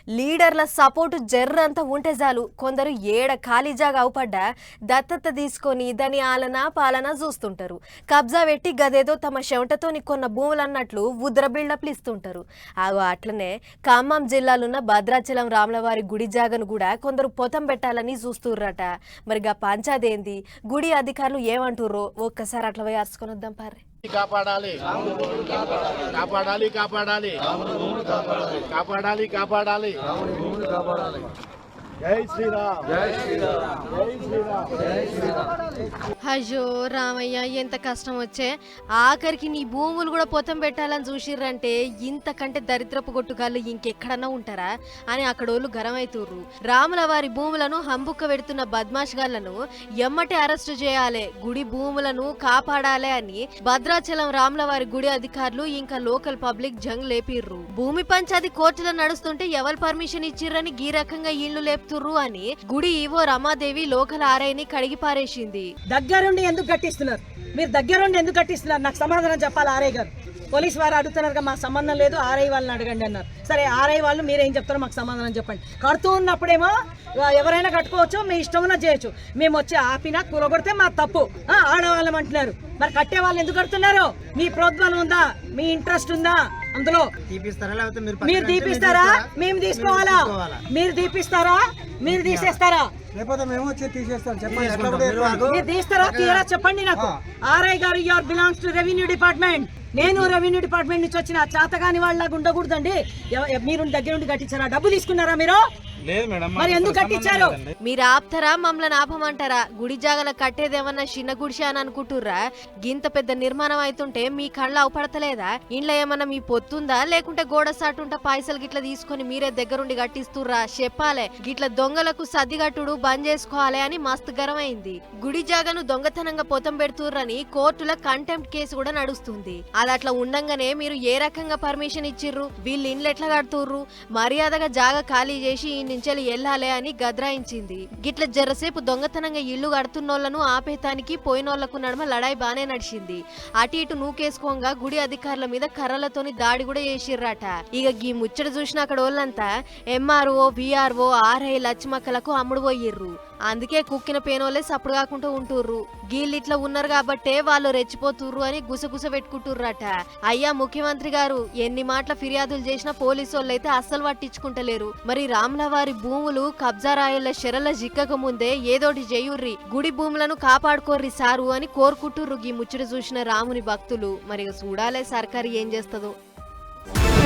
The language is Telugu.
లీడర్ల సపోర్టు జర్రంతా ఉంటే చాలు కొందరు ఏడ ఖాళీ జాగా అవుపడ్డా దత్తత తీసుకొని దాని ఆలన పాలన చూస్తుంటారు. కబ్జా పెట్టి గదేదో తమ చెమటతోని కొన్న భూములు అన్నట్లు ఉద్ర బిల్డప్లు ఇస్తుంటారు. అట్లనే ఖమ్మం జిల్లాలున్న భద్రాచలం రాములవారి గుడి జాగను కూడా కొందరు పొతం పెట్టాలని చూస్తుర్రట. మరిగా పంచాదేంది, గుడి అధికారులు ఏమంటుర్రో ఒక్కసారి అట్లా పోయి అరుచుకొని వద్దాం పారే. కాపాడాలి కాపాడాలి కాపాడాలి కాపాడాలి కాపాడాలి జై శ్రీరామ్ జై శ్రీరామ్ జై శ్రీరామ్ జై శ్రీరామ్. అయ్యో రామయ్య, ఎంత కష్టం వచ్చే. ఆఖరికి నీ భూములు కూడా పొతం పెట్టాలని చూసిర్రంటే ఇంతకంటే దరిద్రపు కొట్టుకాళ్ళు ఇంకెక్కడన్నా ఉంటారా అని అక్కడోళ్ళు గరమైతుర్రు. రాముల వారి భూములను హంబుక్క పెడుతున్న బద్మాష్గాళ్లను ఎమ్మటే అరెస్టు చేయాలి, గుడి భూములను కాపాడాలి అని భద్రాచలం రాముల వారి గుడి అధికారులు ఇంకా లోకల్ పబ్లిక్ జంగ్ లేపిర్రు. భూమి పంచాది కోర్టులో నడుస్తుంటే ఎవరు పర్మిషన్ ఇచ్చిర్రని గీ రకంగా ఇళ్లు లేపుతుర్రు అని గుడి ఈవో రమాదేవి లోకల్ ఆర్ఐని కడిగి పారేసింది. దగ్గరుండి ఎందుకు కట్టిస్తున్నారు? మీరు దగ్గరుండి ఎందుకు కట్టిస్తున్నారు? నాకు సమాధానం చెప్పాలి. ఆర్ఐ గారు, పోలీసు వారు అడుగుతున్నారు, మాకు సంబంధం లేదు, ఆర్ఐ వాళ్ళని అడగండి అన్నారు. సరే, ఆర్ఐ వాళ్ళు మీరేం చెప్తారో మాకు సమాధానం చెప్పండి. కడుతూ ఉన్నప్పుడేమో ఎవరైనా కట్టుకోవచ్చు, మీ ఇష్టం చేయొచ్చు, మేము వచ్చి ఆపినా కూరగొడితే మా తప్పు ఆడవాళ్ళం అంటున్నారు. మరి కట్టే వాళ్ళు ఎందుకు కడుతున్నారు? మీ ప్రోద్బలం ఉందా? మీ ఇంట్రెస్ట్ ఉందా అందులో? మీరు తీపిస్తారా? మేము తీసుకోవాలా? మీరు తీపిస్తారా? మీరు తీసేస్తారా? మీరు తీస్తారా తీయరా చెప్పండి నాకు. ఆర్ఐ గారు, you are belongs to revenue department. నేను రెవెన్యూ డిపార్ట్మెంట్ నుంచి వచ్చిన చాతగాని వాళ్ళలాగా ఉండకూడదండి. మీరు దగ్గర నుండి కట్టించారా? డబ్బు తీసుకున్నారా మీరు? మరి ఎందుకు కట్టించారు? మీరు ఆపుతారా మమ్మల్ని ఆపమంటారా? గుడి జాగల కట్టేదేమన్నా చిన్న గుడిసె అని అనుకుంటుర్రా? గింత పెద్ద నిర్మాణం అవుతుంటే మీ కళ్ళ అవపడతలేదా? ఇంట్లో ఏమన్నా మీ పొత్తుందా, లేకుంటే గోడ సాటుంట పైసలు గిట్ల తీసుకొని మీరే దగ్గరుండి కట్టిస్తుర్రా? చెప్పాలే. గిట్ల దొంగలకు సర్దిగట్టుడు బంద్ చేసుకోవాలి అని మస్తు గరమైంది. గుడి జాగను దొంగతనంగా పొతం పెడుతుర్రని కోర్టుల కంటెంప్ట్ కేసు కూడా నడుస్తుంది. అది అట్లా ఉండంగానే మీరు ఏ రకంగా పర్మిషన్ ఇచ్చిర్రు? వీళ్ళు ఇండ్లు ఎట్లా కడుతుర్రు? మర్యాదగా జాగ ఖాళీ చేసి నుంచి వెళ్ళాలి అని గద్రాయించింది. గిట్ల జరసేపు దొంగతనంగా ఇళ్లు కడుతున్నోళ్లను ఆపేతానికి పోయినోళ్లకు నడుమ లడాయి బానే నడిచింది. అటు ఇటు నూకేసుకోగా గుడి అధికారుల మీద కర్రలతోని దాడి కూడా చేసిర్రట. ఇక గీ ముచ్చట చూసిన అక్కడ వాళ్ళంతా ఎంఆర్ఓ, విఆర్ఓ, ఆర్ఐ లచ్చిమక్కలకు అమ్ముడు పోయిర్రు. అందుకే కుక్కిన పేనోలే సప్పుడు కాకుండా ఉంటుర్రు. గీళ్ళిట్లా ఉన్నారు కాబట్టే వాళ్ళు రెచ్చిపోతుర్రు అని గుసగుస పెట్టుకుంటుర్రట. అయ్యా ముఖ్యమంత్రి గారు, ఎన్ని మాటల ఫిర్యాదులు చేసినా పోలీసు వాళ్ళైతే అస్సలు పట్టించుకుంటలేరు. మరి రాముల వారి భూములు కబ్జా రాయల శరల జిక్కక ముందే ఏదోటి చేయుర్రి, గుడి భూములను కాపాడుకోర్రి సారు అని కోరుకుంటుర్రు గీ ముచ్చట చూసిన రాముని భక్తులు. మరి చూడాలే సర్కారు ఏం చేస్తుందో.